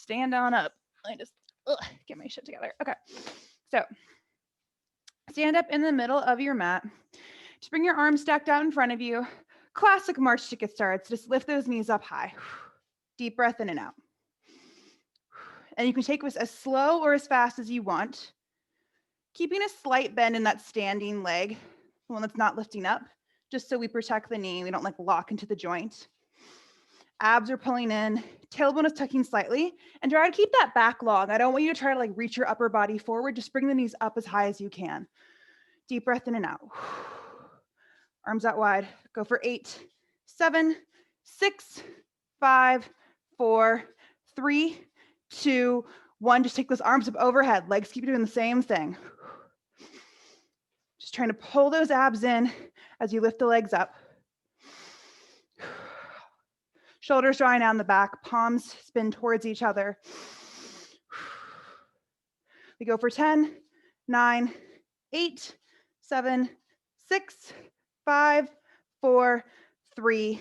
stand on up. I just get my shit together. Okay. So stand up in the middle of your mat. Just bring your arms stacked out in front of you. Classic march to get started. So just lift those knees up high. Deep breath in and out. And you can take this as slow or as fast as you want. Keeping a slight bend in that standing leg, the one that's not lifting up, just so we protect the knee. We don't like lock into the joint. Abs are pulling in, tailbone is tucking slightly, and try to keep that back long. I don't want you to try to like reach your upper body forward. Just bring the knees up as high as you can. Deep breath in and out. Arms out wide. Go for 8, 7, 6, 5, 4, 3, 2, 1. Just take those arms up overhead. Legs keep doing the same thing. Just trying to pull those abs in as you lift the legs up. Shoulders drawing down the back, palms spin towards each other. We go for 10, 9, 8, 7, 6, 5, 4, 3,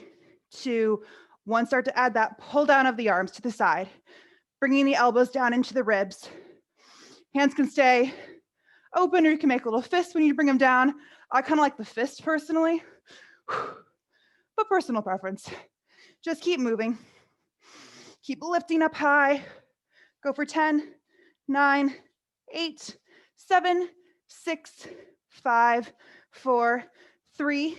2, 1. Start to add that pull down of the arms to the side, bringing the elbows down into the ribs. Hands can stay open, or you can make a little fist when you bring them down. I kind of like the fist personally, but personal preference. Just keep moving. Keep lifting up high. Go for 10, 9, 8, 7, 6, 5, 4, 3,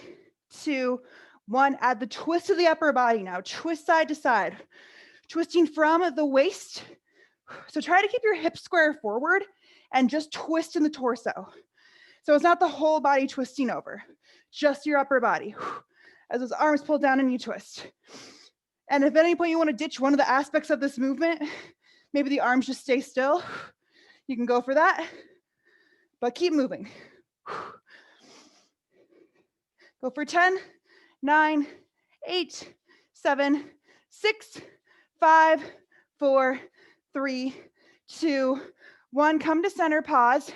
2, 1. Add the twist to the upper body now. Twist side to side. Twisting from the waist. So try to keep your hips square forward and just twist in the torso. So it's not the whole body twisting over, just your upper body. As those arms pull down and you twist. And if at any point you want to ditch one of the aspects of this movement, maybe the arms just stay still, you can go for that, but keep moving. Go for 10, 9, 8, 7, 6, 5, 4, 3, 2, 1. Come to center, pause.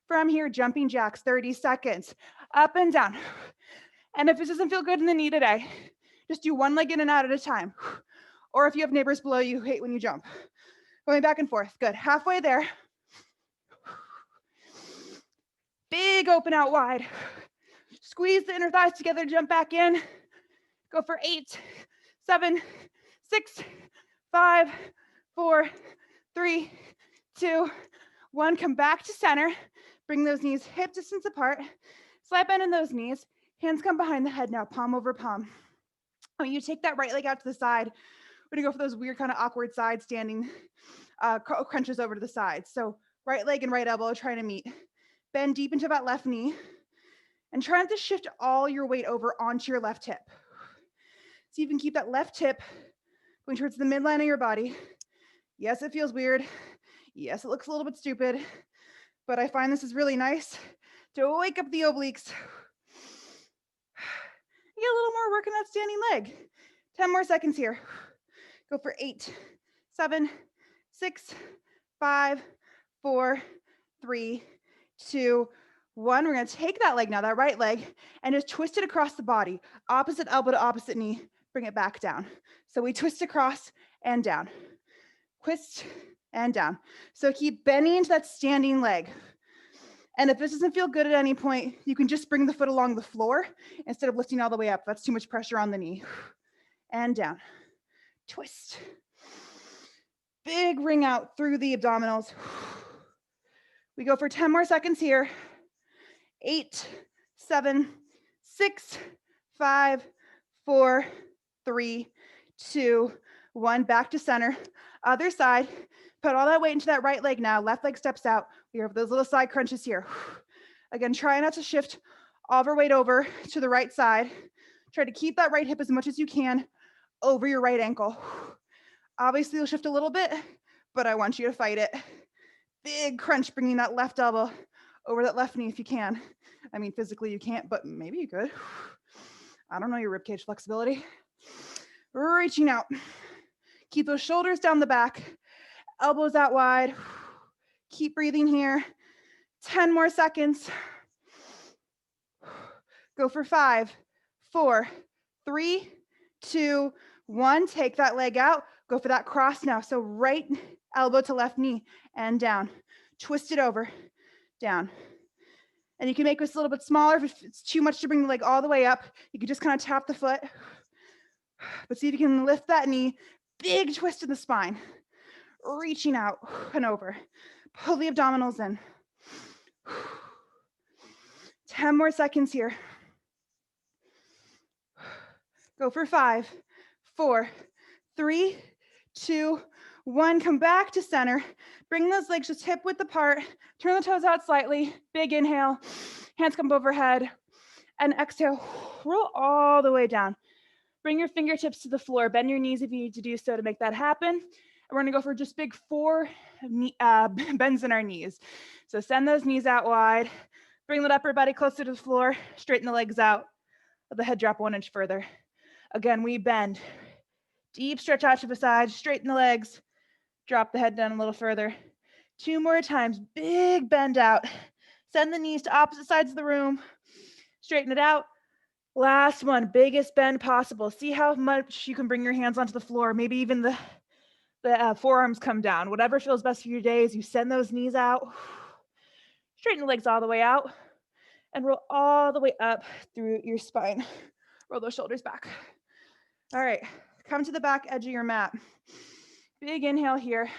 From here, jumping jacks, 30 seconds, up and down. And if this doesn't feel good in the knee today, just do one leg in and out at a time. Or if you have neighbors below you who hate when you jump. Going back and forth, good. Halfway there. Big open out wide. Squeeze the inner thighs together, jump back in. Go for 8, 7, 6, 5, 4, 3, 2, 1. Come back to center. Bring those knees hip distance apart. Slight bend in those knees. Hands come behind the head now, palm over palm. When you take that right leg out to the side, we're gonna go for those weird kind of awkward side standing crunches over to the side. So right leg and right elbow trying to meet. Bend deep into that left knee and try not to shift all your weight over onto your left hip. So you can keep that left hip going towards the midline of your body. Yes, it feels weird. Yes, it looks a little bit stupid, but I find this is really nice to wake up the obliques. Get a little more work in that standing leg. 10 more seconds here. Go for 8, 7, 6, 5, 4, 3, 2, 1. We're gonna take that leg now, that right leg, and just twist it across the body. Opposite elbow to opposite knee, bring it back down. So we twist across and down. Twist and down. So keep bending into that standing leg. And if this doesn't feel good at any point, you can just bring the foot along the floor instead of lifting all the way up. That's too much pressure on the knee. And down. Twist. Big ring out through the abdominals. We go for 10 more seconds here. 8, 7, 6, 5, 4, 3, 2, 1. Back to center. Other side. Put all that weight into that right leg now. Left leg steps out. We have those little side crunches here. Again, try not to shift all of our weight over to the right side. Try to keep that right hip as much as you can over your right ankle. Obviously, you'll shift a little bit, but I want you to fight it. Big crunch, bringing that left elbow over that left knee if you can. I mean, physically you can't, but maybe you could. I don't know your ribcage flexibility. Reaching out. Keep those shoulders down the back. Elbows out wide. Keep breathing here. 10 more seconds. Go for 5, 4, 3, 2, 1. Take that leg out. Go for that cross now. So right elbow to left knee and down. Twist it over, down. And you can make this a little bit smaller if it's too much to bring the leg all the way up. You can just kind of tap the foot. But see if you can lift that knee. Big twist in the spine. Reaching out and over. Pull the abdominals in. 10 more seconds here. Go for 5, 4, 3, 2, 1. Come back to center. Bring those legs just hip width apart. Turn the toes out slightly. Big inhale. Hands come overhead. And exhale. Roll all the way down. Bring your fingertips to the floor. Bend your knees if you need to do so to make that happen. And we're gonna go for just big 4 bends in our knees. So send those knees out wide. Bring that upper body closer to the floor. Straighten the legs out. Let the head drop 1 inch further. Again, we bend. Deep stretch out to the side. Straighten the legs. Drop the head down a little further. 2 more times. Big bend out. Send the knees to opposite sides of the room. Straighten it out. Last one, biggest bend possible. See how much you can bring your hands onto the floor. Maybe even the forearms come down. Whatever feels best for your day as you send those knees out. Straighten the legs all the way out and roll all the way up through your spine. Roll those shoulders back. All right, come to the back edge of your mat. Big inhale here.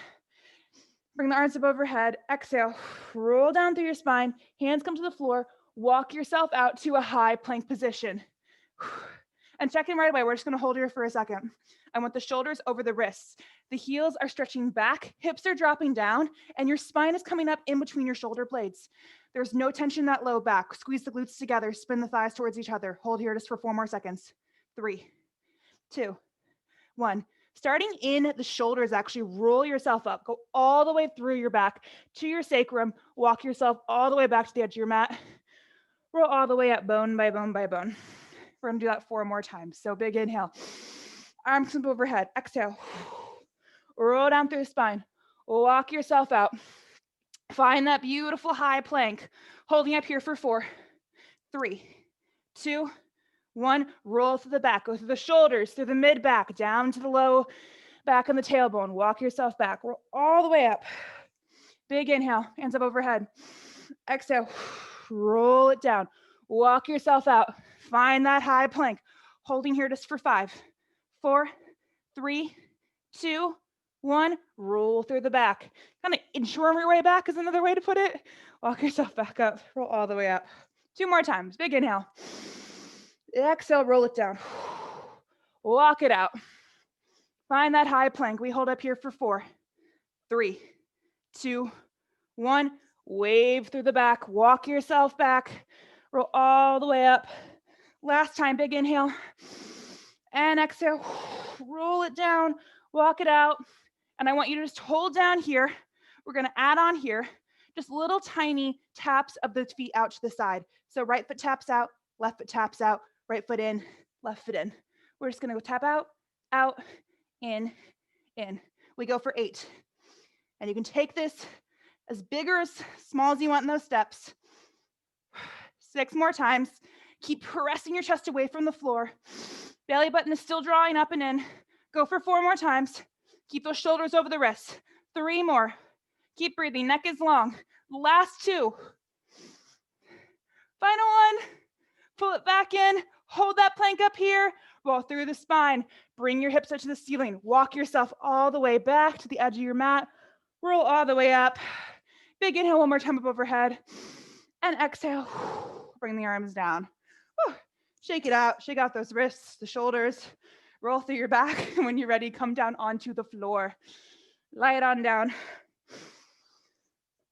Bring the arms up overhead. Exhale, roll down through your spine. Hands come to the floor. Walk yourself out to a high plank position. And check in right away. We're just going to hold here for a second. I want the shoulders over the wrists. The heels are stretching back, hips are dropping down, and your spine is coming up in between your shoulder blades. There's no tension in that low back. Squeeze the glutes together, spin the thighs towards each other. Hold here just for 4 more seconds. 3, 2, 1. Starting in the shoulders, actually roll yourself up. Go all the way through your back to your sacrum. Walk yourself all the way back to the edge of your mat. Roll all the way up, bone by bone by bone. We're gonna do that 4 more times. So big inhale. Arms up overhead. Exhale. Roll down through the spine. Walk yourself out. Find that beautiful high plank. Holding up here for 4, 3, 2, 1. Roll through the back. Go through the shoulders, through the mid back, down to the low back on the tailbone. Walk yourself back. Roll all the way up. Big inhale. Hands up overhead. Exhale. Roll it down. Walk yourself out. Find that high plank. Holding here just for 5, 4, 3, 2, 1. Roll through the back. Kind of inchworm your way back is another way to put it. Walk yourself back up. Roll all the way up. 2 more times. Big inhale. Exhale, roll it down. Walk it out. Find that high plank. We hold up here for 4, 3, 2, 1. Wave through the back. Walk yourself back. Roll all the way up. Last time, big inhale. And exhale. Roll it down. Walk it out. And I want you to just hold down here. We're going to add on here just little tiny taps of the feet out to the side. So right foot taps out, left foot taps out, right foot in, left foot in. We're just going to go tap out, in, in. We go for 8. And you can take this as big or as small as you want in those steps. 6 more times. Keep pressing your chest away from the floor. Belly button is still drawing up and in. Go for 4 more times. Keep those shoulders over the wrists. 3 more. Keep breathing. Neck is long. Last 2. Final 1. Pull it back in. Hold that plank up here. Roll through the spine. Bring your hips up to the ceiling. Walk yourself all the way back to the edge of your mat. Roll all the way up. Big inhale 1 more time up overhead. And exhale. Bring the arms down. Shake it out. Shake out those wrists, the shoulders. Roll through your back. And when you're ready, come down onto the floor. Lie it on down.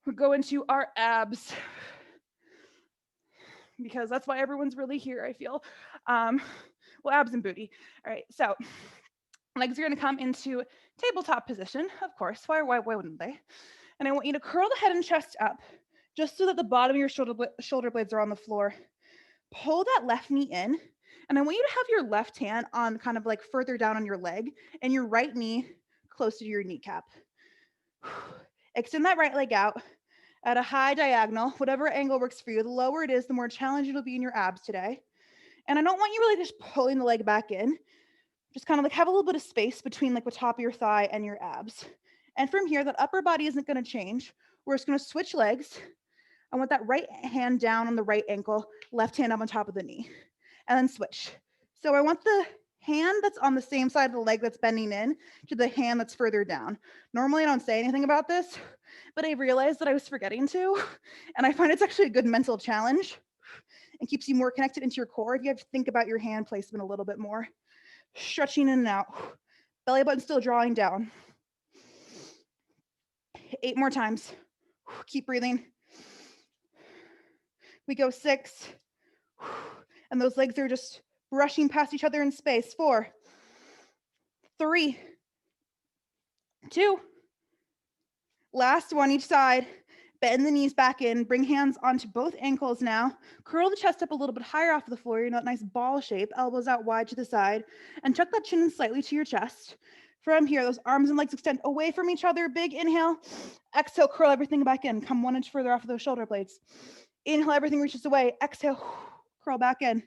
We'll go into our abs, because that's why everyone's really here, I feel. Well, abs and booty. All right, so legs are going to come into tabletop position, of course. Why wouldn't they? And I want you to curl the head and chest up, just so that the bottom of your shoulder blades are on the floor. Pull that left knee in, and I want you to have your left hand on kind of like further down on your leg, and your right knee close to your kneecap. Extend that right leg out at a high diagonal, whatever angle works for you. The lower it is, the more challenging it'll be in your abs today. And I don't want you really just pulling the leg back in. Just kind of like have a little bit of space between like the top of your thigh and your abs. And from here, that upper body isn't going to change. We're just going to switch legs. I want that right hand down on the right ankle, left hand up on top of the knee, and then switch. So I want the hand that's on the same side of the leg that's bending in to the hand that's further down. Normally I don't say anything about this, but I realized that I was forgetting to, and I find it's actually a good mental challenge and keeps you more connected into your core if you have to think about your hand placement a little bit more. Stretching in and out. Belly button still drawing down. 8 more times. Keep breathing. We go 6. And those legs are just brushing past each other in space. 4, 3, 2. Last one each side. Bend the knees back in. Bring hands onto both ankles now. Curl the chest up a little bit higher off the floor. You know, that nice ball shape. Elbows out wide to the side. And tuck that chin in slightly to your chest. From here, those arms and legs extend away from each other. Big inhale. Exhale, curl everything back in. Come 1 inch further off of those shoulder blades. Inhale, everything reaches away. Exhale, curl back in.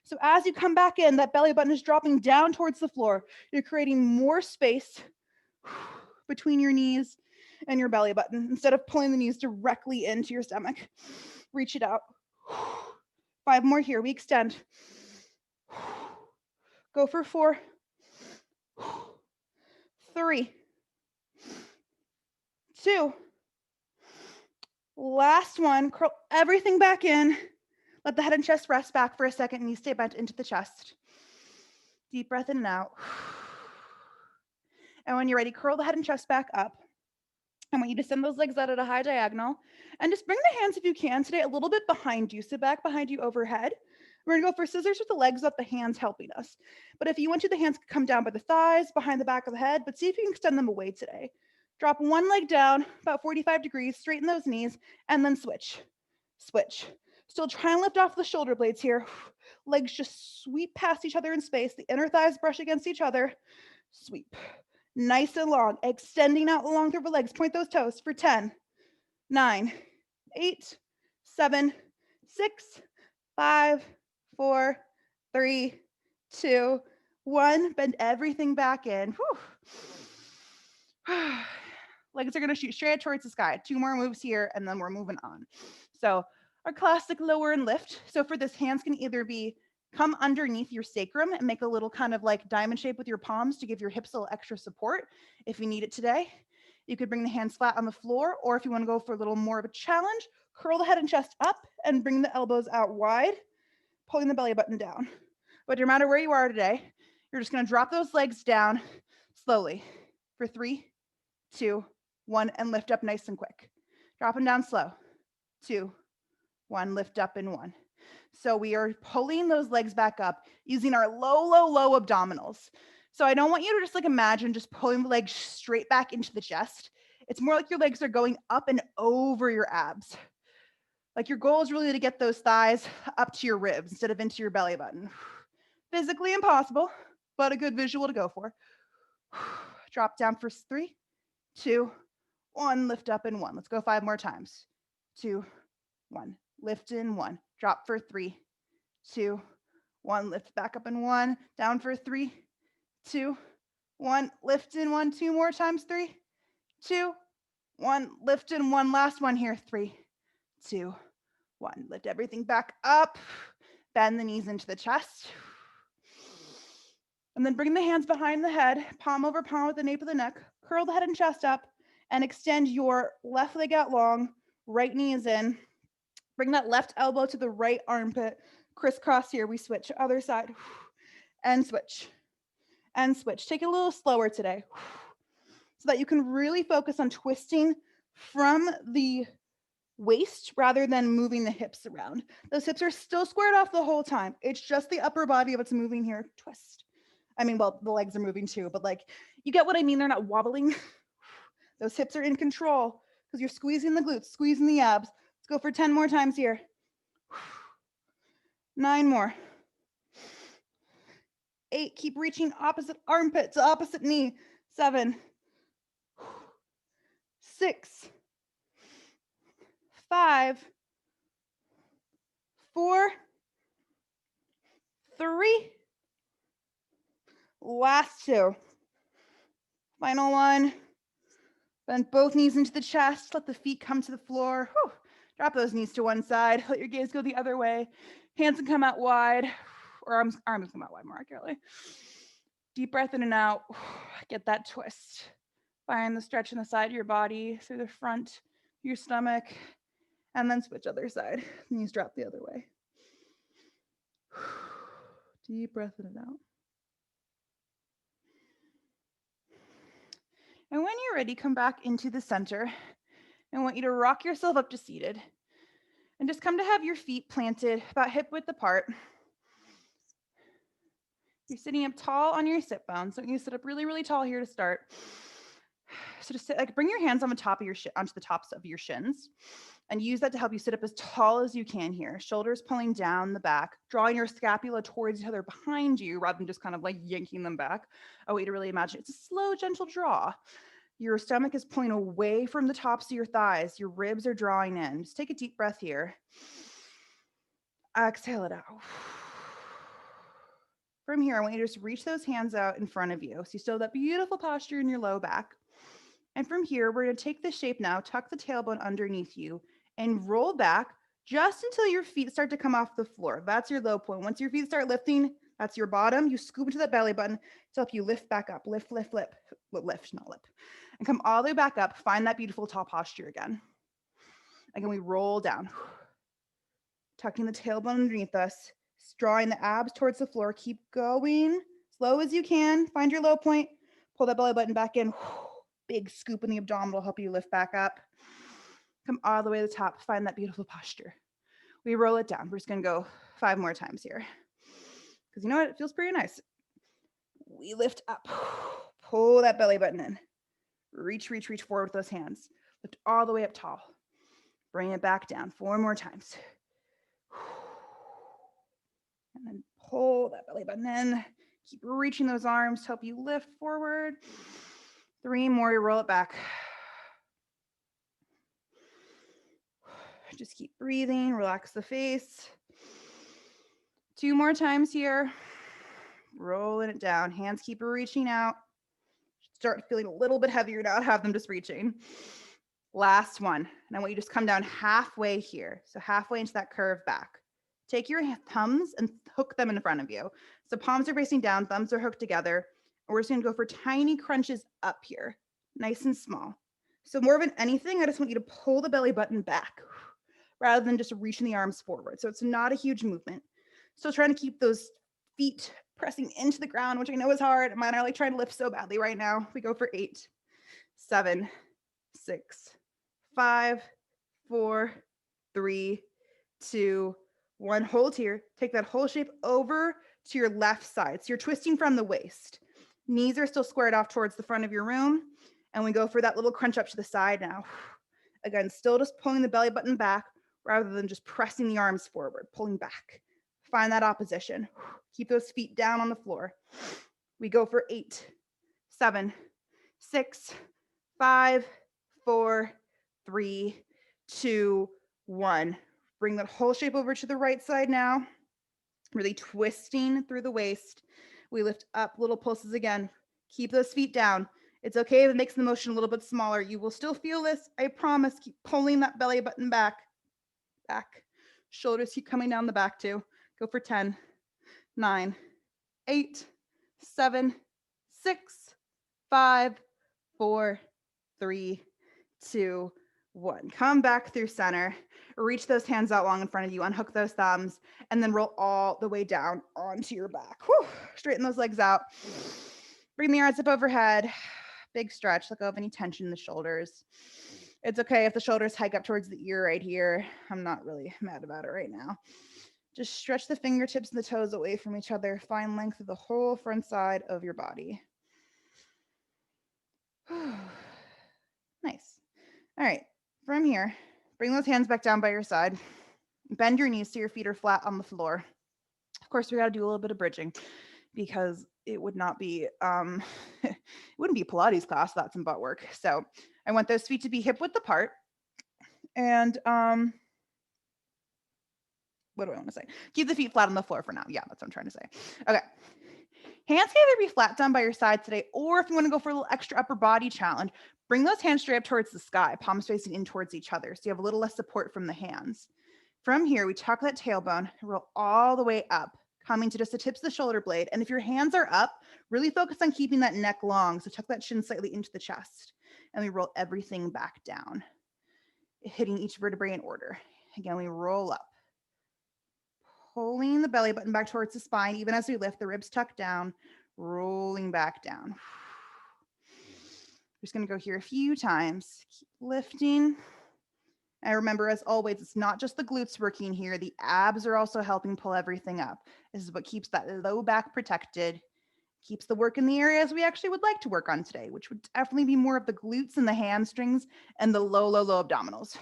So as you come back in, that belly button is dropping down towards the floor. You're creating more space between your knees and your belly button instead of pulling the knees directly into your stomach. Reach it out. 5 more here. We extend. Go for 4, 3, 2. Last one. Curl everything back in. Let the head and chest rest back for a second. Knees stay bent into the chest. Deep breath in and out. And when you're ready, curl the head and chest back up. I want you to send those legs out at a high diagonal. And just bring the hands, if you can, today a little bit behind you. So back behind you overhead. We're going to go for scissors with the legs up, the hands helping us. But if you want to, the hands could come down by the thighs, behind the back of the head. But see if you can extend them away today. Drop one leg down, about 45 degrees. Straighten those knees. And then switch. Switch. Still try and lift off the shoulder blades here. Legs just sweep past each other in space. The inner thighs brush against each other. Sweep. Nice and long. Extending out along through the legs. Point those toes for 10, 9, 8, 7, 6, 5, 4, 3, 2, 1. Bend everything back in. Legs are going to shoot straight towards the sky. 2 more moves here, and then we're moving on. So our classic lower and lift. So for this, hands can either be come underneath your sacrum and make a little kind of like diamond shape with your palms to give your hips a little extra support if you need it today. You could bring the hands flat on the floor, or if you want to go for a little more of a challenge, curl the head and chest up and bring the elbows out wide, pulling the belly button down. But no matter where you are today, you're just going to drop those legs down slowly for 3, 2, 1, and lift up nice and quick. Drop them down slow. 2, 1, lift up in 1. So we are pulling those legs back up using our low, low, low abdominals. So I don't want you to just like imagine just pulling the legs straight back into the chest. It's more like your legs are going up and over your abs. Like your goal is really to get those thighs up to your ribs instead of into your belly button. Physically impossible, but a good visual to go for. Drop down for 3, 2, 1, lift up in 1. Let's go 5 more times. 2, 1, lift in 1. Drop for 3, 2, 1, lift back up in 1. Down for 3, 2, 1, lift in 1. 2 more times. 3, 2, 1, lift in 1. Last one here. 3, 2, 1. Lift everything back up. Bend the knees into the chest. And then bring the hands behind the head, palm over palm with the nape of the neck. Curl the head and chest up and extend your left leg out long. Right knee is in. Bring that left elbow to the right armpit. Crisscross here. We switch. Other side. And switch. And switch. Take it a little slower today so that you can really focus on twisting from the waist rather than moving the hips around. Those hips are still squared off the whole time. It's just the upper body that's moving here. Twist. I mean, well, the legs are moving too, but like, you get what I mean? They're not wobbling. Those hips are in control because you're squeezing the glutes, squeezing the abs. Let's go for 10 more times here. 9 more. 8, keep reaching opposite armpit to opposite knee. 7, 6, 5, 4, 3. Last two. Final one. Bend both knees into the chest. Let the feet come to the floor. Whew. Drop those knees to one side. Let your gaze go the other way. Hands can come out wide, or arms come out wide more accurately. Deep breath in and out. Get that twist. Find the stretch in the side of your body through the front, your stomach, and then switch other side. Knees drop the other way. Deep breath in and out. And when you're ready, come back into the center. I want you to rock yourself up to seated. And just come to have your feet planted about hip width apart. You're sitting up tall on your sit bones. So you sit up really, really tall here to start. So just sit, like, bring your hands on the top of your onto the tops of your shins, and use that to help you sit up as tall as you can here. Shoulders pulling down the back, drawing your scapula towards each other behind you rather than just kind of like yanking them back. I want you to really imagine it's a slow, gentle draw. Your stomach is pulling away from the tops of your thighs. Your ribs are drawing in. Just take a deep breath here. Exhale it out. From here, I want you to just reach those hands out in front of you. So you still have that beautiful posture in your low back. And from here, we're going to take this shape now, tuck the tailbone underneath you, and roll back just until your feet start to come off the floor. That's your low point. Once your feet start lifting, that's your bottom. You scoop into that belly button to help you lift back up. Lift, lift, lift. Lift, not lip. And come all the way back up. Find that beautiful tall posture again. Again, we roll down. Tucking the tailbone underneath us, drawing the abs towards the floor. Keep going, slow as you can. Find your low point. Pull that belly button back in. Big scoop in the abdominal, help you lift back up. Come all the way to the top. Find that beautiful posture. We roll it down. We're just going to go 5 more times here. Because you know what? It feels pretty nice. We lift up. Pull that belly button in. Reach, reach, reach forward with those hands. Lift all the way up tall. Bring it back down. 4 more times. And then pull that belly button in. Keep reaching those arms to help you lift forward. 3 more, you roll it back. Just keep breathing, relax the face. 2 more times here. Rolling it down. Hands keep reaching out. Start feeling a little bit heavier now. Have them just reaching. Last one. And I want you to just come down halfway here. So halfway into that curve back. Take your thumbs and hook them in front of you. So palms are facing down, thumbs are hooked together. And we're just going to go for tiny crunches up here, nice and small. So more than anything, I just want you to pull the belly button back rather than just reaching the arms forward. So it's not a huge movement. Still trying to keep those feet pressing into the ground, which I know is hard. Mine are like trying to lift so badly right now. We go for 8, 7, 6, 5, 4, 3, 2, 1. Hold here. Take that whole shape over to your left side. So you're twisting from the waist. Knees are still squared off towards the front of your room. And we go for that little crunch up to the side now. Again, still just pulling the belly button back rather than just pressing the arms forward, pulling back. Find that opposition. Keep those feet down on the floor. We go for 8, 7, 6, 5, 4, 3, 2, 1. Bring that whole shape over to the right side now. Really twisting through the waist. We lift up, little pulses again. Keep those feet down. It's okay if it makes the motion a little bit smaller. You will still feel this, I promise. Keep pulling that belly button back. Back. Shoulders keep coming down the back too. Go for 10, 9, 8, 7, 6, 5, 4, 3, 2, 1. Come back through center. Reach those hands out long in front of you. Unhook those thumbs. And then roll all the way down onto your back. Whew. Straighten those legs out. Bring the arms up overhead. Big stretch. Let go of any tension in the shoulders. It's okay if the shoulders hike up towards the ear right here. I'm not really mad about it right now. Just stretch the fingertips and the toes away from each other. Find length of the whole front side of your body. Nice. All right. From here, bring those hands back down by your side. Bend your knees so your feet are flat on the floor. Of course, we got to do a little bit of bridging because it would not be, it wouldn't be a Pilates class without some butt work. So I want those feet to be hip width apart. And what do I want to say? Keep the feet flat on the floor for now. Yeah, that's what I'm trying to say. Okay. Hands can either be flat down by your side today, or if you want to go for a little extra upper body challenge, bring those hands straight up towards the sky, palms facing in towards each other, so you have a little less support from the hands. From here, we tuck that tailbone, roll all the way up, coming to just the tips of the shoulder blade. And if your hands are up, really focus on keeping that neck long. So tuck that shin slightly into the chest. And we roll everything back down, hitting each vertebrae in order. Again, we roll up, pulling the belly button back towards the spine. Even as we lift, the ribs tuck down, rolling back down. Just going to go here a few times. Keep lifting. And remember, as always, it's not just the glutes working here. The abs are also helping pull everything up. This is what keeps that low back protected, keeps the work in the areas we actually would like to work on today, which would definitely be more of the glutes and the hamstrings and the low abdominals.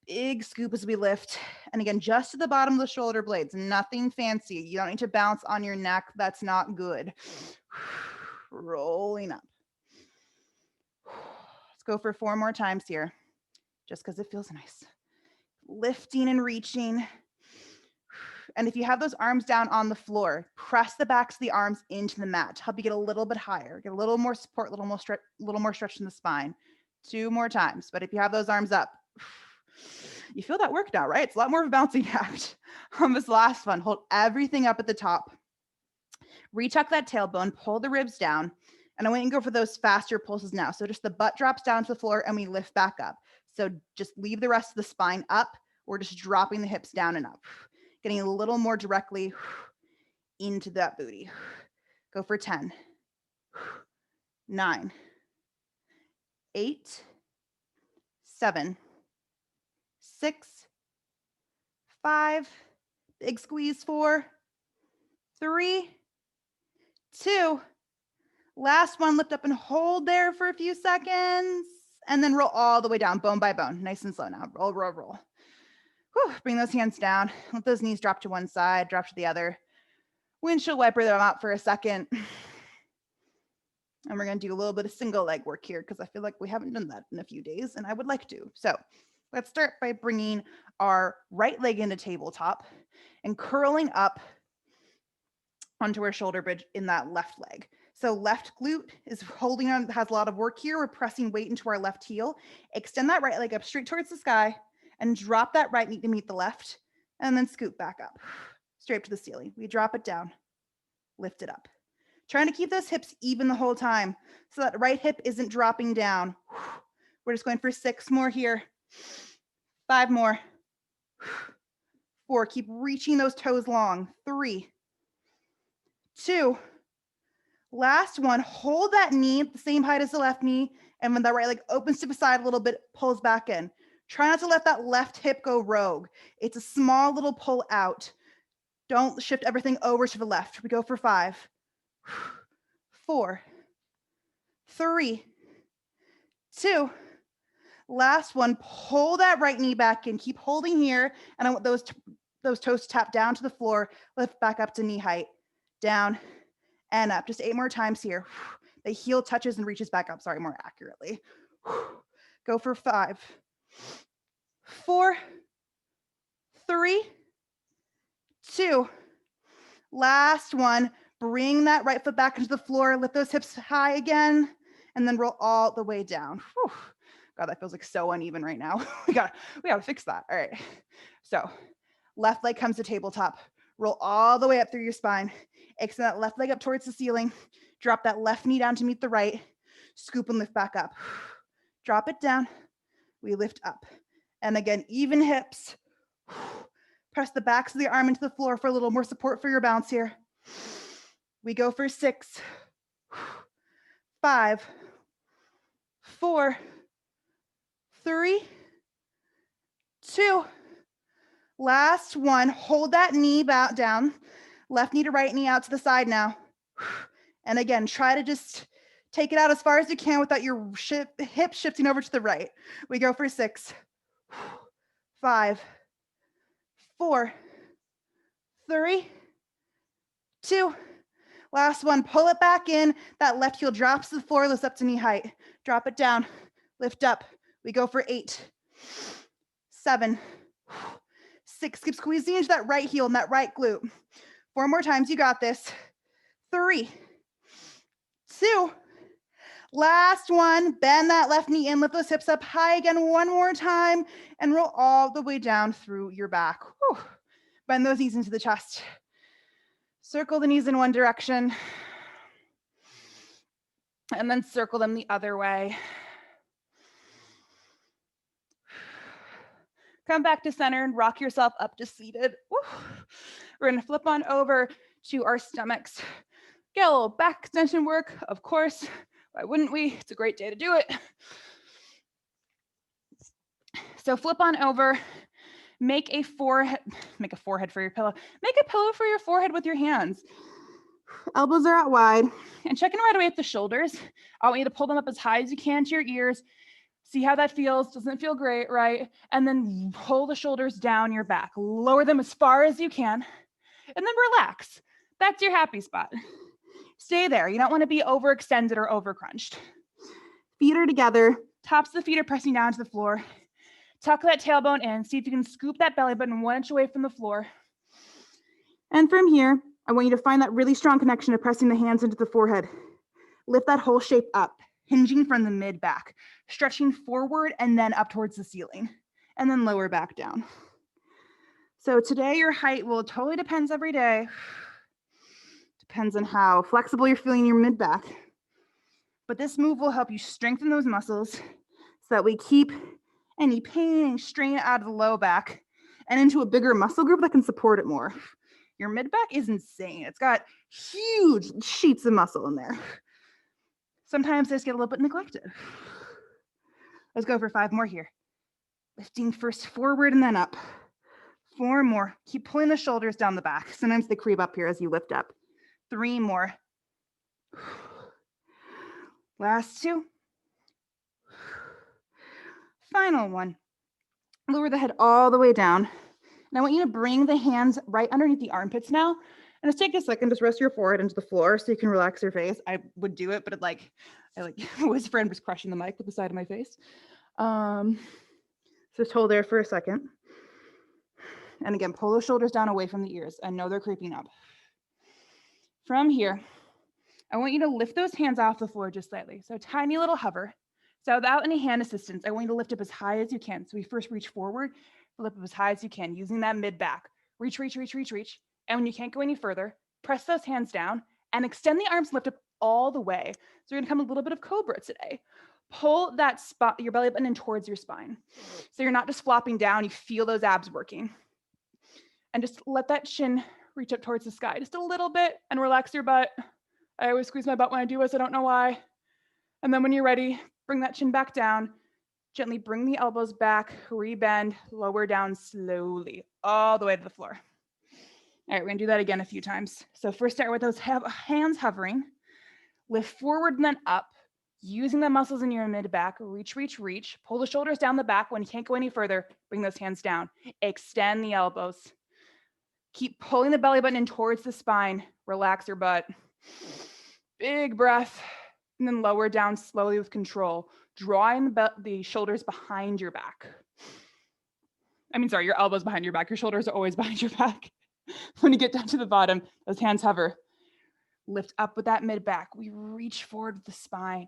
Big scoop as we lift. And again, just to the bottom of the shoulder blades, nothing fancy. You don't need to bounce on your neck. That's not good. Rolling up. Let's go for 4 more times here, just because it feels nice. Lifting and reaching. And if you have those arms down on the floor, press the backs of the arms into the mat to help you get a little bit higher, get a little more support, a little more stretch in the spine. 2 more times. But if you have those arms up, you feel that work now, right? It's a lot more of a bouncing act. On this last one, hold everything up at the top. Retuck that tailbone, pull the ribs down. And I want you to go for those faster pulses now. So just the butt drops down to the floor and we lift back up. So just leave the rest of the spine up. We're just dropping the hips down and up, getting a little more directly into that booty. Go for 10, 9, 8, 7, 6, 5, big squeeze, 4, 3, 2, last one, lift up and hold there for a few seconds, and then roll all the way down, bone by bone, nice and slow now, roll, roll, roll. Whew, bring those hands down, let those knees drop to one side, drop to the other. Windshield wiper them out for a second. And we're gonna do a little bit of single leg work here because I feel like we haven't done that in a few days and I would like to. So let's start by bringing our right leg into tabletop and curling up onto our shoulder bridge in that left leg. So left glute is holding on, has a lot of work here. We're pressing weight into our left heel. Extend that right leg up straight towards the sky and drop that right knee to meet the left and then scoot back up, straight up to the ceiling. We drop it down, lift it up. Trying to keep those hips even the whole time so that right hip isn't dropping down. We're just going for 6 more here. 5 more. 4, keep reaching those toes long. 3, 2, last one, hold that knee at the same height as the left knee, and when that right leg opens to the side a little bit, pulls back in. Try not to let that left hip go rogue. It's a small little pull out. Don't shift everything over to the left. We go for 5, 4, 3, 2, last one, pull that right knee back in, keep holding here, and I want those toes to tap down to the floor, lift back up to knee height, down and up. Just 8 more times here. The heel touches and reaches back up, sorry, more accurately. Go for 5, 4, 3, 2, last one. Bring that right foot back into the floor, lift those hips high again, and then roll all the way down. Whew. God, that feels like so uneven right now. we gotta fix that. All right. So left leg comes to tabletop. Roll all the way up through your spine. Extend that left leg up towards the ceiling. Drop that left knee down to meet the right. Scoop and lift back up. Drop it down. We lift up. And again, even hips. Press the backs of the arm into the floor for a little more support for your bounce here. We go for 6, 5, 4, 3, 2, last one. Hold that knee bow down. Left knee to right knee out to the side now. And again, try to just take it out as far as you can without your hip shifting over to the right. We go for 6, 5, 4, 3, 2, last one. Pull it back in. That left heel drops to the floor, lifts up to knee height. Drop it down, lift up. We go for 8, 7, 6. Keep squeezing into that right heel and that right glute. 4 more times, you got this. 3, 2, last one. Bend that left knee in, lift those hips up high again one more time, and roll all the way down through your back. Whew. Bend those knees into the chest. Circle the knees in one direction, and then circle them the other way. Come back to center and rock yourself up to seated. Woo. We're gonna flip on over to our stomachs. Get a little back extension work, of course. Why wouldn't we? It's a great day to do it. So flip on over, make a forehead for your pillow. Make a pillow for your forehead with your hands. Elbows are out wide, and check in right away at the shoulders. I want you to pull them up as high as you can to your ears. See how that feels. Doesn't feel great, right? And then pull the shoulders down your back. Lower them as far as you can, and then relax. That's your happy spot. Stay there. You don't want to be overextended or overcrunched. Feet are together. Tops of the feet are pressing down to the floor. Tuck that tailbone in. See if you can scoop that belly button 1 inch away from the floor. And from here, I want you to find that really strong connection of pressing the hands into the forehead. Lift that whole shape up, hinging from the mid back, stretching forward and then up towards the ceiling, and then lower back down. So today your height will totally depends every day. Depends on how flexible you're feeling in your mid back. But this move will help you strengthen those muscles so that we keep any pain and strain out of the low back and into a bigger muscle group that can support it more. Your mid back is insane. It's got huge sheets of muscle in there. Sometimes they just get a little bit neglected. Let's go for 5 more here. Lifting first forward and then up. 4 more. Keep pulling the shoulders down the back. Sometimes they creep up here as you lift up. 3 more. Last 2. Final one. Lower the head all the way down. And I want you to bring the hands right underneath the armpits now. And just take a second, just rest your forehead into the floor so you can relax your face. I would do it, but I was friend was crushing the mic with the side of my face. So just hold there for a second. And again, pull those shoulders down away from the ears. I know they're creeping up. From here, I want you to lift those hands off the floor just slightly. So tiny little hover. So without any hand assistance, I want you to lift up as high as you can. So we first reach forward, lift up as high as you can, using that mid back. Reach, reach, reach, reach, reach. And when you can't go any further, press those hands down and extend the arms, lift up all the way. So you're gonna come a little bit of cobra today. Pull that spot, your belly button in towards your spine. So you're not just flopping down, you feel those abs working. And just let that chin reach up towards the sky just a little bit and relax your butt. I always squeeze my butt when I do this, I don't know why. And then when you're ready, bring that chin back down. Gently bring the elbows back, rebend, lower down slowly, all the way to the floor. All right, we're gonna do that again a few times. So first start with those hands hovering, lift forward and then up, using the muscles in your mid back, reach, reach, reach, pull the shoulders down the back. When you can't go any further, bring those hands down, extend the elbows. Keep pulling the belly button in towards the spine, relax your butt. Big breath, and then lower down slowly with control, drawing the shoulders behind your back. Your elbows behind your back. Your shoulders are always behind your back. When you get down to the bottom, those hands hover. Lift up with that mid back. We reach forward with the spine.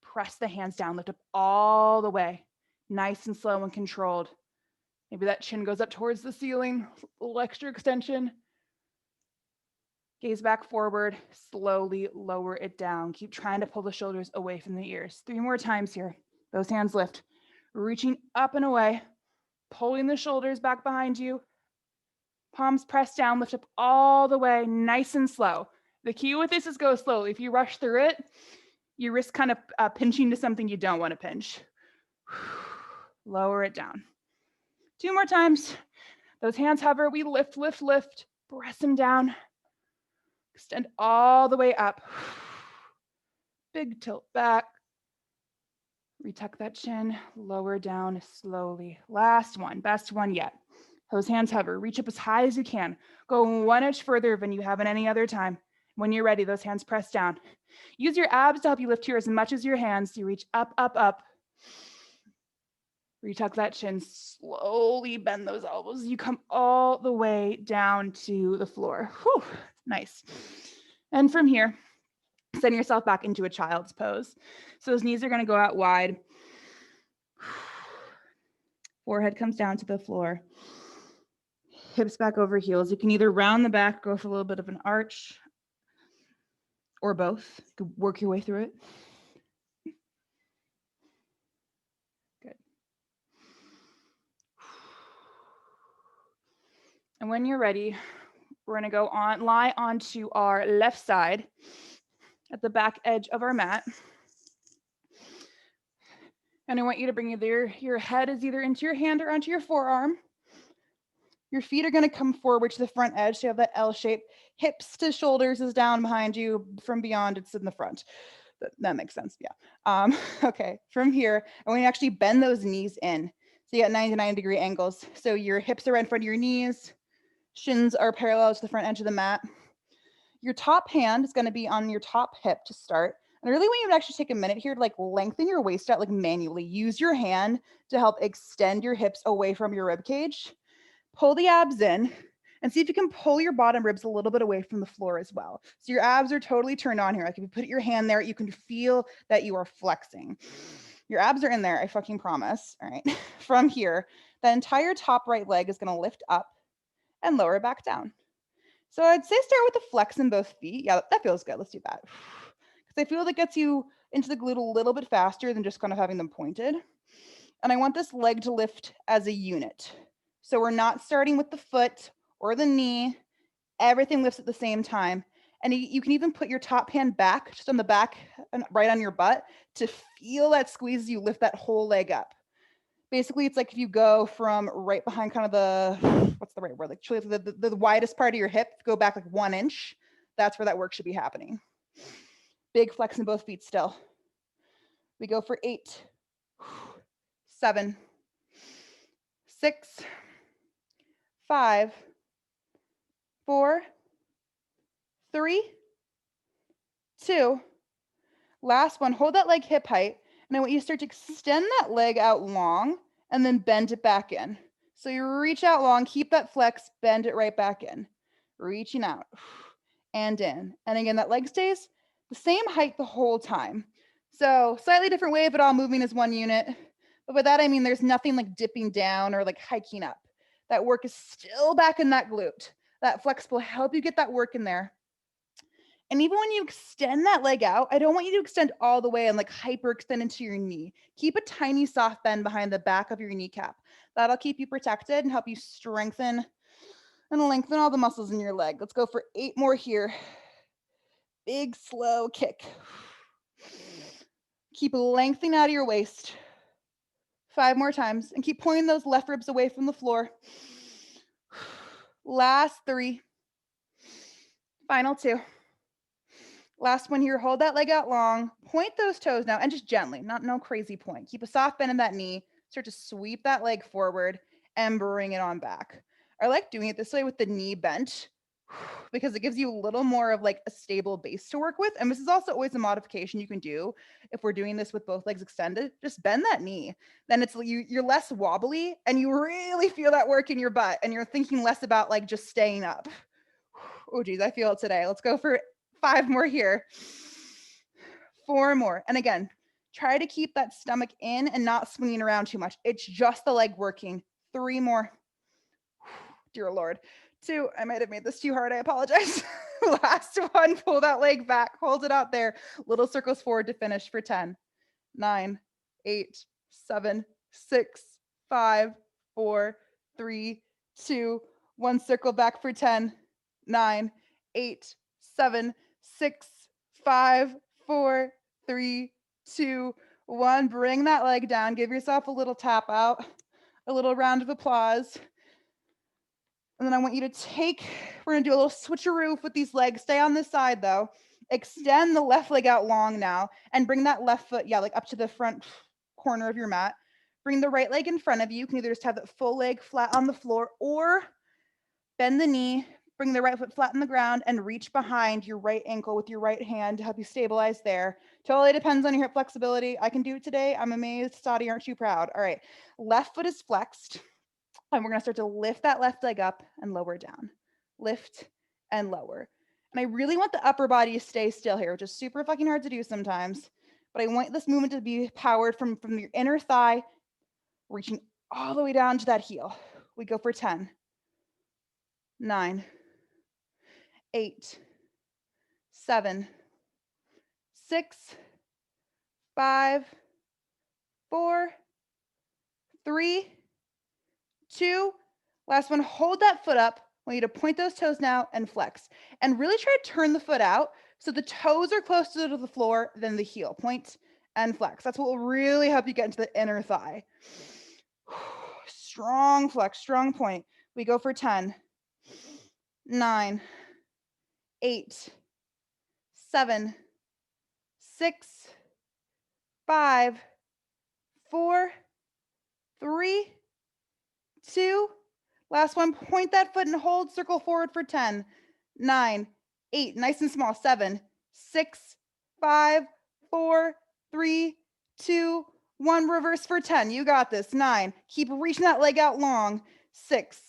Press the hands down, lift up all the way. Nice and slow and controlled. Maybe that chin goes up towards the ceiling, a little extra extension. Gaze back forward, slowly lower it down. Keep trying to pull the shoulders away from the ears. 3 more times here. Those hands lift, reaching up and away, pulling the shoulders back behind you. Palms pressed down, lift up all the way, nice and slow. The key with this is go slowly. If you rush through it, you risk kind of pinching to something you don't want to pinch. Lower it down. 2 more times. Those hands hover, we lift, lift, lift, press them down. Extend all the way up. Big tilt back. Retuck that chin, lower down slowly. Last one, best one yet. Those hands hover, reach up as high as you can. Go 1 inch further than you have at any other time. When you're ready, those hands press down. Use your abs to help you lift here as much as your hands. You reach up, up, up. Retuck that chin, slowly bend those elbows. You come all the way down to the floor. Whew, nice. And from here, send yourself back into a child's pose. So those knees are going to go out wide. Forehead comes down to the floor. Hips back over heels. You can either round the back, go for a little bit of an arch, or both. You can work your way through it. Good. And when you're ready, we're going to go on, lie onto our left side at the back edge of our mat. And I want you to bring your head is either into your hand or onto your forearm. Your feet are going to come forward to the front edge. So you have that L shape. Hips to shoulders is down behind you. From beyond, it's in the front. That makes sense. Yeah. Okay. From here, I want you to actually bend those knees in. So you got 99-degree angles. So your hips are right in front of your knees. Shins are parallel to the front edge of the mat. Your top hand is going to be on your top hip to start. And I really want you to actually take a minute here to like lengthen your waist out, like manually. Use your hand to help extend your hips away from your rib cage. Pull the abs in and see if you can pull your bottom ribs a little bit away from the floor as well. So your abs are totally turned on here. Like if you put your hand there, you can feel that you are flexing. Your abs are in there, I fucking promise. All right. From here, the entire top right leg is going to lift up and lower back down. So I'd say start with the flex in both feet. Yeah, that feels good. Let's do that. Because I feel that gets you into the glute a little bit faster than just kind of having them pointed. And I want this leg to lift as a unit. So we're not starting with the foot or the knee. Everything lifts at the same time. And you can even put your top hand back, just on the back and right on your butt to feel that squeeze as you lift that whole leg up. Basically, it's like if you go from right behind kind of the, what's the right word? Like the widest part of your hip, go back like 1 inch. That's where that work should be happening. Big flex in both feet still. We go for 8, 7, 6, 5, 4, 3, 2. Last one, hold that leg hip height. And I want you to start to extend that leg out long and then bend it back in. So you reach out long, keep that flex, bend it right back in. Reaching out and in. And again, that leg stays the same height the whole time. So slightly different way, but all moving as one unit. But by that, I mean, there's nothing like dipping down or like hiking up. That work is still back in that glute. That flex will help you get that work in there. And even when you extend that leg out, I don't want you to extend all the way and like hyperextend into your knee. Keep a tiny soft bend behind the back of your kneecap. That'll keep you protected and help you strengthen and lengthen all the muscles in your leg. Let's go for 8 more here. Big, slow kick. Keep lengthening out of your waist. 5 more times. And keep pointing those left ribs away from the floor. Last 3. Final 2. Last one here, hold that leg out long, point those toes now, and just gently, no crazy point. Keep a soft bend in that knee, start to sweep that leg forward and bring it on back. I like doing it this way with the knee bent because it gives you a little more of like a stable base to work with. And this is also always a modification you can do if we're doing this with both legs extended. Just bend that knee. Then it's you're less wobbly and you really feel that work in your butt and you're thinking less about like just staying up. Oh geez, I feel it today. Let's go for 5 more here. 4 more. And again, try to keep that stomach in and not swinging around too much. It's just the leg working. 3 more. Dear Lord. 2, I might have made this too hard. I apologize. Last one, pull that leg back, hold it out there. Little circles forward to finish for 10, 9, 8, 7, 6, 5, 4, 3, 2, 1. Circle back for 10, 9, 8, 7, 6, 5, 4, 3, 2, 1. Bring that leg down. Give yourself a little tap out, a little round of applause. And then I want you to we're gonna do a little switcheroo with these legs. Stay on this side though. Extend the left leg out long now and bring that left foot, like up to the front corner of your mat. Bring the right leg in front of you. You can either just have that full leg flat on the floor or bend the knee, bring the right foot flat on the ground and reach behind your right ankle with your right hand to help you stabilize there. Totally depends on your hip flexibility. I can do it today. I'm amazed. Saudi, aren't you proud? All right. Left foot is flexed. And we're going to start to lift that left leg up and lower down. Lift and lower. And I really want the upper body to stay still here, which is super fucking hard to do sometimes. But I want this movement to be powered from your inner thigh, reaching all the way down to that heel. We go for 10, 9, 8, 7, 6, 5, 4, 3, 2. Last one, hold that foot up. I want you to point those toes now and flex. And really try to turn the foot out so the toes are closer to the floor than the heel. Point and flex. That's what will really help you get into the inner thigh. Strong flex, strong point. We go for 10, 9, 8, 7, 6, 5, 4, 3, 2. Last one, point that foot and hold, circle forward for 10, 9, 8, nice and small, 7, 6, 5, 4, 3, 2, 1, reverse for 10. You got this. 9, keep reaching that leg out long. 6,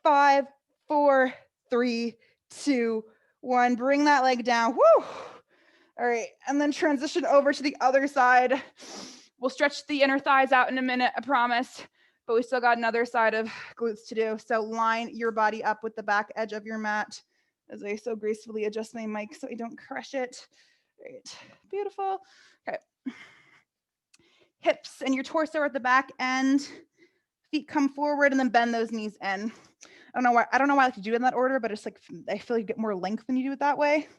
5, 4, 3, 2, 1. Bring that leg down. Woo! All right, and then transition over to the other side. We'll stretch the inner thighs out in a minute, I promise. But we still got another side of glutes to do. So line your body up with the back edge of your mat as I so gracefully adjust my mic so I don't crush it. Great, beautiful. Okay. Hips and your torso are at the back end. Feet come forward and then bend those knees in. I don't know why I like to do it in that order, but it's like, I feel like you get more length when you do it that way.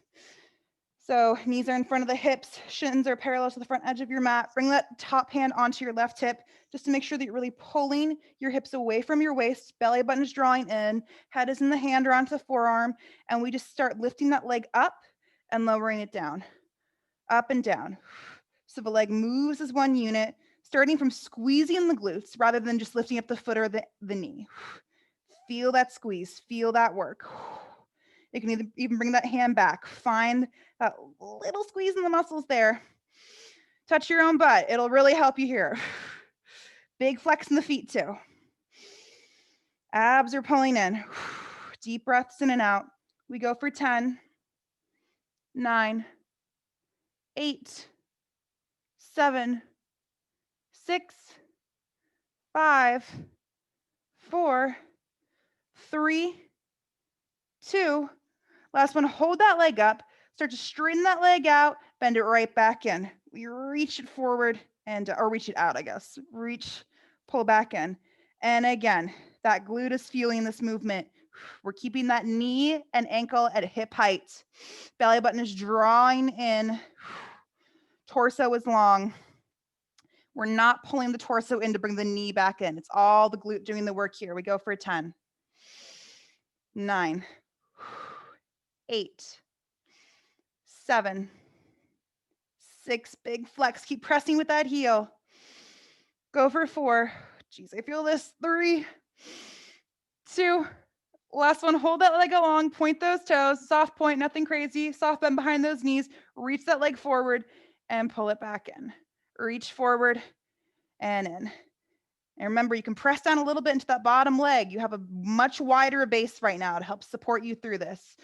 So knees are in front of the hips, shins are parallel to the front edge of your mat. Bring that top hand onto your left hip just to make sure that you're really pulling your hips away from your waist, belly button is drawing in, head is in the hand or onto the forearm, and we just start lifting that leg up and lowering it down, up and down. So the leg moves as one unit, starting from squeezing the glutes rather than just lifting up the foot or the knee. Feel that squeeze, feel that work. You can even bring that hand back. Find that little squeeze in the muscles there. Touch your own butt. It'll really help you here. Big flex in the feet too. Abs are pulling in. Deep breaths in and out. We go for 10, 9, 8, 7, 6, 5, 4, 3, 2. Last one, hold that leg up. Start to straighten that leg out, bend it right back in. We reach it forward and, or reach it out, I guess. Reach, pull back in. And again, that glute is fueling this movement. We're keeping that knee and ankle at hip height. Belly button is drawing in. Torso is long. We're not pulling the torso in to bring the knee back in. It's all the glute doing the work here. We go for 10, 9, 8, 7, 6, big flex. Keep pressing with that heel. Go for 4. Jeez, I feel this. 3, 2. Last one, hold that leg along, point those toes, soft point, nothing crazy, soft bend behind those knees, reach that leg forward and pull it back in. Reach forward and in. And remember, you can press down a little bit into that bottom leg. You have a much wider base right now to help support you through this.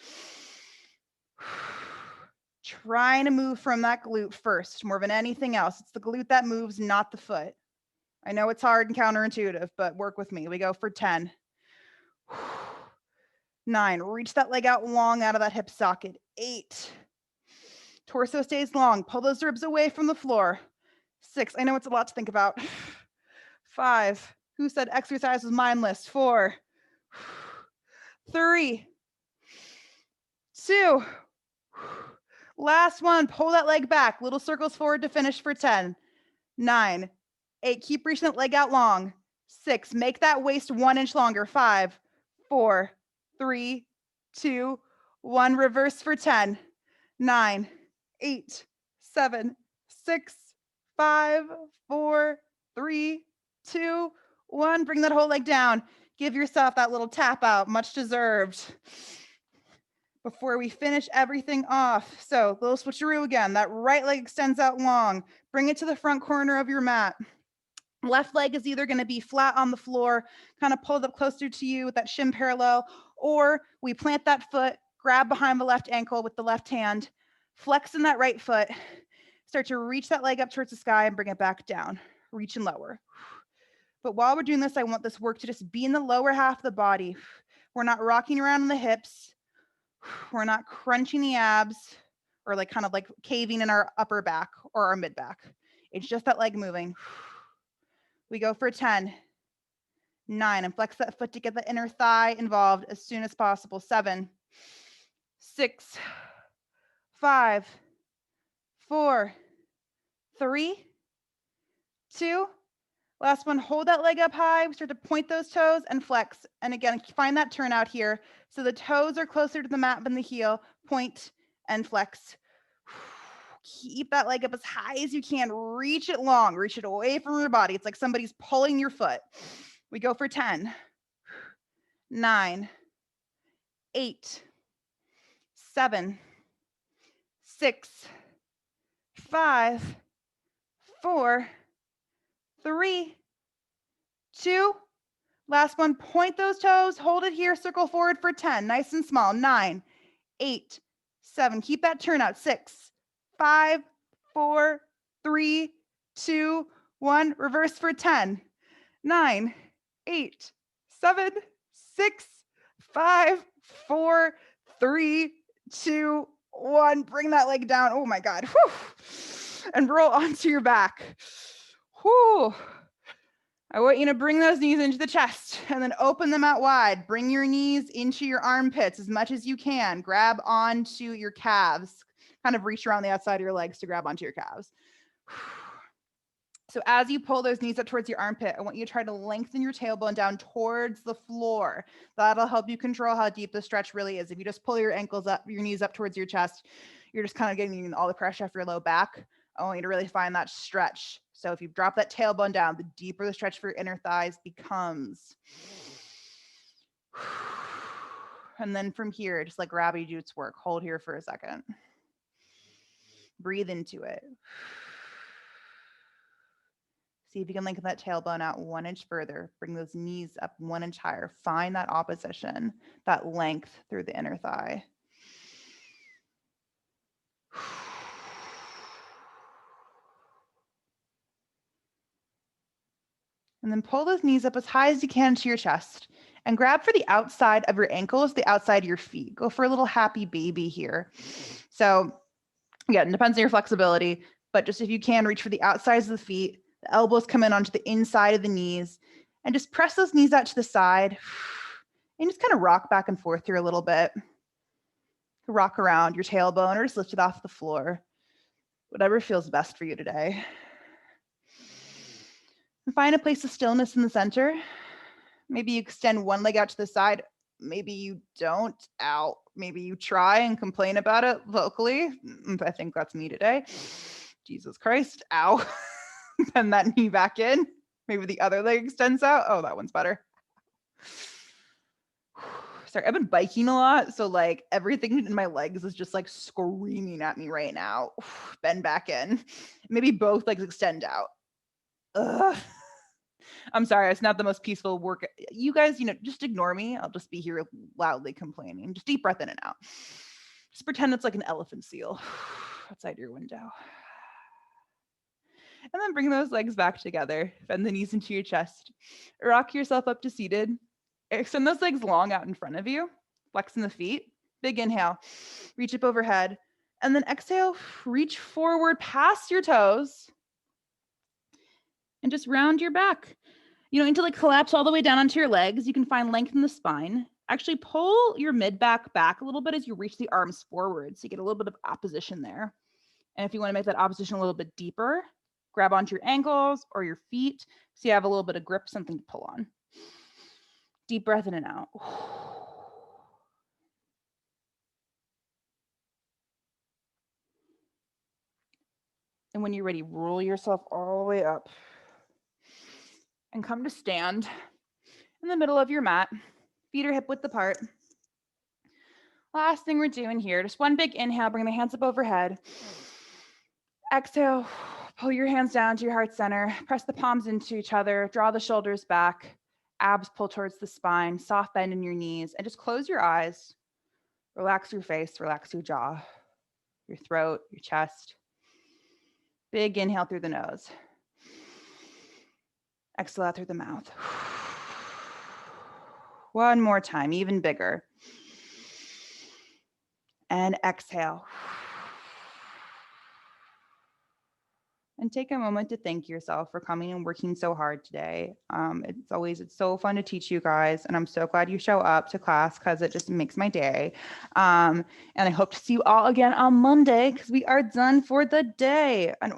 Trying to move from that glute first, more than anything else. It's the glute that moves, not the foot. I know it's hard and counterintuitive, but work with me. We go for 10. 9, reach that leg out long out of that hip socket. 8, torso stays long. Pull those ribs away from the floor. 6, I know it's a lot to think about. 5, who said exercise was mindless? 4, 3, 2, last one, pull that leg back. Little circles forward to finish for 10, 9, 8, keep reaching that leg out long. 6, make that waist 1 inch longer. 5, 4, 3, 2, 1, reverse for 10, 9, 8, 7, 6, 5, 4, 3, 2, 1. Bring that whole leg down. Give yourself that little tap out, much deserved. Before we finish everything off. So little switcheroo again. That right leg extends out long. Bring it to the front corner of your mat. Left leg is either going to be flat on the floor, kind of pulled up closer to you with that shin parallel, or we plant that foot, grab behind the left ankle with the left hand, flex in that right foot, start to reach that leg up towards the sky and bring it back down, reach and lower. But while we're doing this, I want this work to just be in the lower half of the body. We're not rocking around in the hips. We're not crunching the abs or like kind of like caving in our upper back or our mid back. It's just that leg moving. We go for 10, 9, and flex that foot to get the inner thigh involved as soon as possible. 7, 6, 5, 4, 3, 2. Last one, hold that leg up high. We start to point those toes and flex. And again, find that turnout here. So the toes are closer to the mat than the heel. Point and flex. Keep that leg up as high as you can. Reach it long. Reach it away from your body. It's like somebody's pulling your foot. We go for 10, 9, 8, 7, 6, 5, 4, 3, 2. Last one, point those toes, hold it here, circle forward for 10, nice and small. 9, 8, 7, keep that turnout. 6, 5, 4, 3, 2, 1, reverse for 10, 9, 8, 7, 6, 5, 4, 3, 2, 1. Bring that leg down. Oh my God. Whew. And roll onto your back. Whew. I want you to bring those knees into the chest and then open them out wide. Bring your knees into your armpits as much as you can. Grab onto your calves. Kind of reach around the outside of your legs to grab onto your calves. So as you pull those knees up towards your armpit, I want you to try to lengthen your tailbone down towards the floor. That'll help you control how deep the stretch really is. If you just pull your ankles up, your knees up towards your chest, you're just kind of getting all the pressure off your low back. I want you to really find that stretch. So if you drop that tailbone down, the deeper the stretch for your inner thighs becomes. And then from here, just like gravity jutsu work, hold here for a second. Breathe into it. See if you can lengthen that tailbone out 1 inch further. Bring those knees up 1 inch higher. Find that opposition, that length through the inner thigh. And then pull those knees up as high as you can to your chest and grab for the outside of your ankles, the outside of your feet. Go for a little happy baby here. So again, it depends on your flexibility, but just if you can, reach for the outsides of the feet, the elbows come in onto the inside of the knees, and just press those knees out to the side and just kind of rock back and forth here a little bit. Rock around your tailbone or just lift it off the floor. Whatever feels best for you today. And find a place of stillness in the center. Maybe you extend one leg out to the side. Maybe you don't. Ow. Maybe you try and complain about it vocally. I think that's me today. Jesus Christ. Ow. Bend that knee back in. Maybe the other leg extends out. Oh, that one's better. Sorry, I've been biking a lot. So like everything in my legs is just like screaming at me right now. Bend back in. Maybe both legs extend out. Ugh. I'm sorry, it's not the most peaceful work. You guys, just ignore me. I'll just be here loudly complaining. Just deep breath in and out. Just pretend it's like an elephant seal outside your window. And then bring those legs back together. Bend the knees into your chest. Rock yourself up to seated. Extend those legs long out in front of you. Flexing the feet. Big inhale. Reach up overhead. And then exhale, reach forward past your toes. And just round your back. You don't need to like collapse all the way down onto your legs. You can find length in the spine. Actually pull your mid back a little bit as you reach the arms forward. So you get a little bit of opposition there. And if you want to make that opposition a little bit deeper, grab onto your ankles or your feet so you have a little bit of grip, something to pull on. Deep breath in and out. And when you're ready, roll yourself all the way up and come to stand in the middle of your mat. Feet are hip width apart. Last thing we're doing here, just one big inhale, bring the hands up overhead. Exhale, pull your hands down to your heart center, press the palms into each other, draw the shoulders back, abs pull towards the spine, soft bend in your knees, and just close your eyes. Relax your face, relax your jaw, your throat, your chest. Big inhale through the nose. Exhale out through the mouth. One more time, even bigger. And exhale. And take a moment to thank yourself for coming and working so hard today. It's so fun to teach you guys, and I'm so glad you show up to class because it just makes my day. And I hope to see you all again on Monday because we are done for the day. And